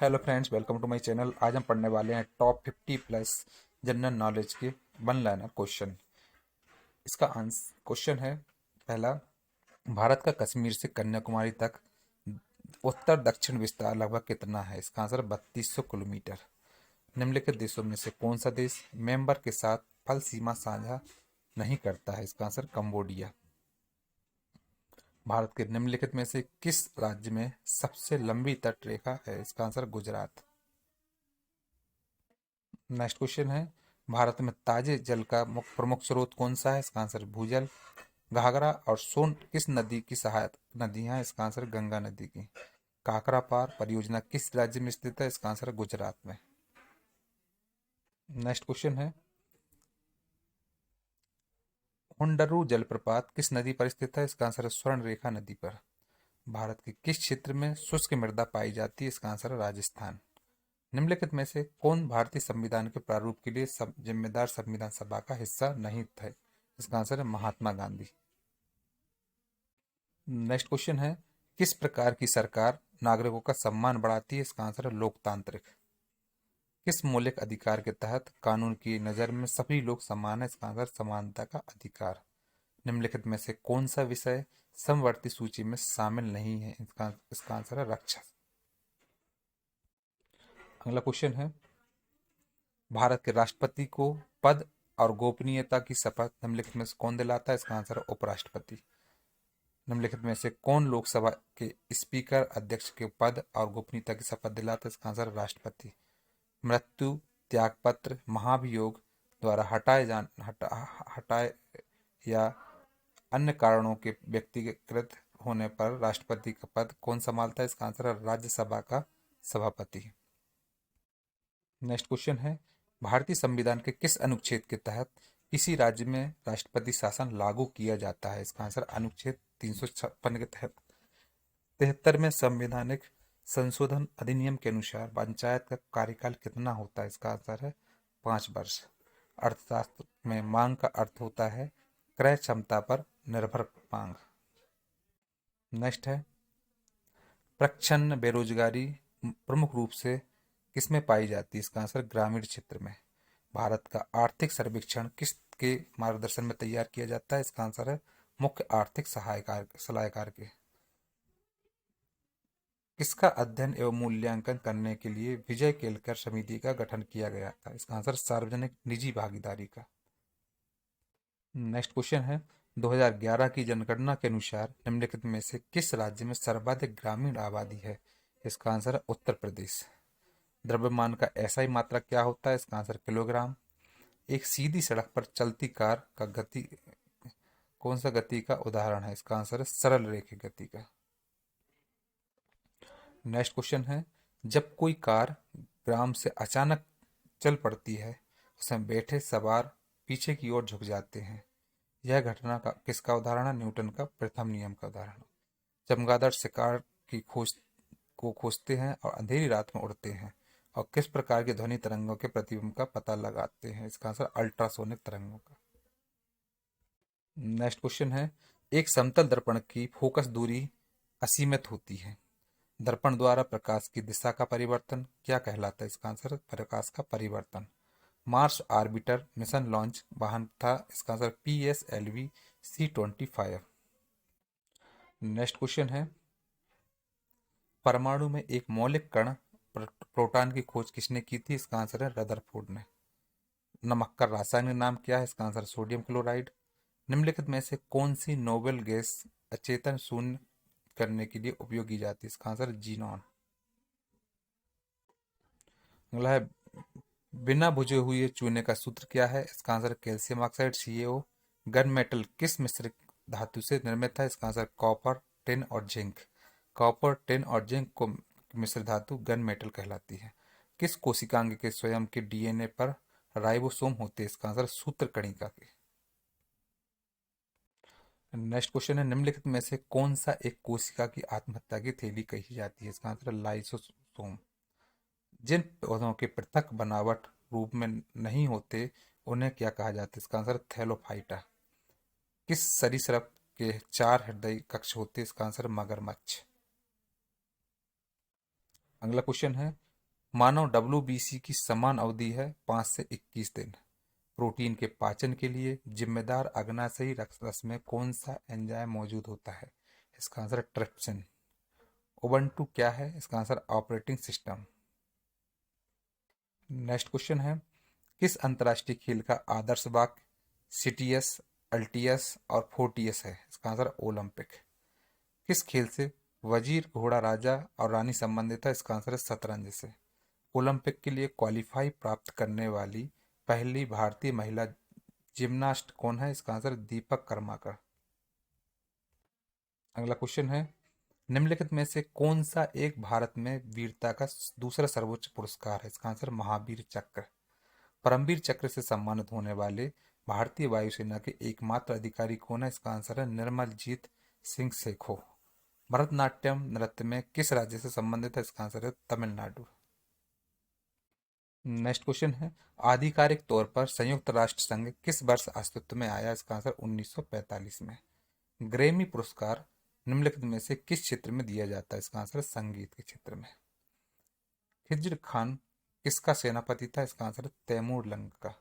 Hello friends, welcome to my channel. आज हम पढ़ने वाले हैं टॉप 50 प्लस जनरल नॉलेज के वन लाइनर क्वेश्चन। इसका आंसर क्वेश्चन है पहला, भारत का कश्मीर से कन्याकुमारी तक उत्तर दक्षिण विस्तार लगभग कितना है? इसका आंसर 3200 किलोमीटर। निम्नलिखित देशों में से कौन सा देश मेंबर के साथ फल सीमा साझा नहीं करता है? इसका आंसर कंबोडिया। भारत के निम्नलिखित में से किस राज्य में सबसे लंबी तट रेखा है? इसका आंसर गुजरात। नेक्स्ट क्वेश्चन है, भारत में ताजे जल का प्रमुख स्रोत कौन सा है? इसका आंसर भूजल। घाघरा और सोन किस नदी की सहायक नदियां हैं? इसका आंसर गंगा नदी की। काकरा पार परियोजना किस राज्य में स्थित है? इसका आंसर गुजरात में। नेक्स्ट क्वेश्चन है, हुंडरू जलप्रपात किस नदी पर स्थित है? इसका आंसर है स्वर्ण रेखा नदी पर। भारत के किस क्षेत्र में शुष्क मृदा पाई जाती है? इसका आंसर है राजस्थान। निम्नलिखित में से कौन भारतीय संविधान के प्रारूप के लिए जिम्मेदार संविधान सभा का हिस्सा नहीं थे? इसका आंसर है महात्मा गांधी। नेक्स्ट क्वेश्चन है, किस प्रकार की सरकार नागरिकों का सम्मान बढ़ाती है? इसका आंसर है लोकतांत्रिक। किस मौलिक अधिकार के तहत कानून की नजर में सभी लोग समान है? इसका आंसर समानता का अधिकार। निम्नलिखित में से कौन सा विषय समवर्ती सूची में शामिल नहीं है? इसका आंसर है रक्षा। अगला क्वेश्चन है, भारत के राष्ट्रपति को पद और गोपनीयता की शपथ निम्नलिखित में से कौन दिलाता है? इसका आंसर है उपराष्ट्रपति। निम्नलिखित में से कौन लोकसभा के स्पीकर अध्यक्ष के पद और गोपनीयता की शपथ दिलाता है? इसका आंसर है राष्ट्रपति। मृत्यु, त्यागपत्र, महाभियोग द्वारा हटाए या अन्य कारणों के व्यक्तिगत होने पर राष्ट्रपति का पद कौन संभालता है? इसका आंसर है राज्यसभा का सभापति। नेक्स्ट क्वेश्चन है, भारतीय संविधान के किस अनुच्छेद के तहत किसी राज्य में राष्ट्रपति शासन लागू किया जाता है? इसका आंसर अनुच्छेद 356 के तहत। 73 में संवैधानिक संशोधन अधिनियम के अनुसार पंचायत का कार्यकाल कितना होता है? इसका आंसर है 5 वर्ष। अर्थशास्त्र में मांग का अर्थ होता है क्रय क्षमता पर निर्भर मांग। नेक्स्ट है, प्रच्छन्न बेरोजगारी प्रमुख रूप से किसमें पाई जाती है? इसका आंसर ग्रामीण क्षेत्र में। भारत का आर्थिक सर्वेक्षण किसके मार्गदर्शन में तैयार किया जाता है? इसका आंसर है मुख्य आर्थिक सलाहकार के। किसका अध्ययन एवं मूल्यांकन करने के लिए विजय केलकर समिति का गठन किया गया था? इसका आंसर सार्वजनिक निजी भागीदारी का। नेक्स्ट क्वेश्चन है, 2011 की जनगणना के अनुसार निम्नलिखित में से किस राज्य में सर्वाधिक ग्रामीण आबादी है? इसका आंसर है उत्तर प्रदेश। द्रव्यमान का एसआई मात्रा क्या होता है? इसका आंसर किलोग्राम। एक सीधी सड़क पर चलती कार का गति कौन सा गति का उदाहरण है? इसका आंसर है सरल रेखीय गति का। नेक्स्ट क्वेश्चन है, जब कोई कार ग्राम से अचानक चल पड़ती है, उसमें बैठे सवार पीछे की ओर झुक जाते हैं। यह घटना का किसका उदाहरण है? न्यूटन का प्रथम नियम का उदाहरण। चमगादड़ शिकार की खोजते हैं और अंधेरी रात में उड़ते हैं और किस प्रकार के ध्वनि तरंगों के प्रतिबिंब का पता लगाते हैं? इसका आंसर अल्ट्रासोनिक तरंगों का। नेक्स्ट क्वेश्चन है, एक समतल दर्पण की फोकस दूरी असीमित होती है। दर्पण द्वारा प्रकाश की दिशा का परिवर्तन क्या कहलाता है? इसका आंसर प्रकाश का परिवर्तन। मार्स आर्बिटर मिशन लॉन्च वाहन था। इसका answer PSLV C-25। Next question है, परमाणु में एक मौलिक कण प्रोटॉन की खोज किसने की थी? इसका आंसर है रदरफोर्ड ने। नमक का रासायनिक नाम क्या है? इसका आंसर सोडियम क्लोराइड। निम्नलिखित में से कौन सी नोबेल गैस अचेतन शून्य करने के लिए उपयोग की जाती है? इसका आंसर जीनॉन। अगला है, बिना बुझे हुए चूने का सूत्र क्या है? इसका answer calcium oxide CaO। Gun metal किस मिश्रित धातु से निर्मित है? इसका आंसर कॉपर, टिन और जिंक। कॉपर, टिन और जिंक को मिश्र धातु गन मेटल कहलाती है। किस कोशिकांग के स्वयं के DNA पर राइबोसोम होते हैं? इसका आंसर सूत्र कणिका के। नेक्स्ट क्वेश्चन है, निम्नलिखित में से कौन सा एक कोशिका की आत्महत्या की थैली कही जाती है? इसका आंसर लाइसोसोम। जिन पौधों के पृथक बनावट रूप में नहीं होते उन्हें क्या कहा जाता है? इसका आंसर थैलोफाइटा। किस सरीसृप के 4 हृदय कक्ष होते हैं? इसका आंसर मगरमच्छ। अगला क्वेश्चन है, मानव WBC की समान अवधि है 5 से 21 दिन। प्रोटीन के पाचन के लिए जिम्मेदार अग्नाशयी रस में कौन सा एंजाइम मौजूद होता है? इसका आंसर ट्रिप्सिन। उबंटू क्या है? इसका answer operating system. Next question है, किस अंतर्राष्ट्रीय खेल का आदर्श वाक्य सिटियस, अल्टियस और फोर्टियस है? इसका आंसर ओलंपिक। किस खेल से वजीर, घोड़ा, राजा और रानी संबंधित है? इसका आंसर है शतरंज से। ओलंपिक के लिए क्वालिफाई प्राप्त करने वाली पहली भारतीय महिला जिम्नास्ट कौन है? इसका आंसर दीपक कर्माकर। अगला क्वेश्चन है, निम्नलिखित में से कौन सा एक भारत में वीरता का दूसरा सर्वोच्च पुरस्कार है? इसका आंसर महावीर चक्र। परमवीर चक्र से सम्मानित होने वाले भारतीय वायुसेना के एकमात्र अधिकारी कौन है? इसका आंसर है निर्मलजीत सिंह सेखो। भरतनाट्यम नृत्य में किस राज्य से संबंधित है? इसका आंसर है तमिलनाडु। नेक्स्ट क्वेश्चन है, आधिकारिक तौर पर संयुक्त राष्ट्र संघ किस वर्ष अस्तित्व में आया? इसका आंसर 1945 में। ग्रैमी पुरस्कार निम्नलिखित में से किस क्षेत्र में दिया जाता है? इसका आंसर है संगीत के क्षेत्र में। खिज्र खान किसका सेनापति था? इसका आंसर है तैमूर लंग का।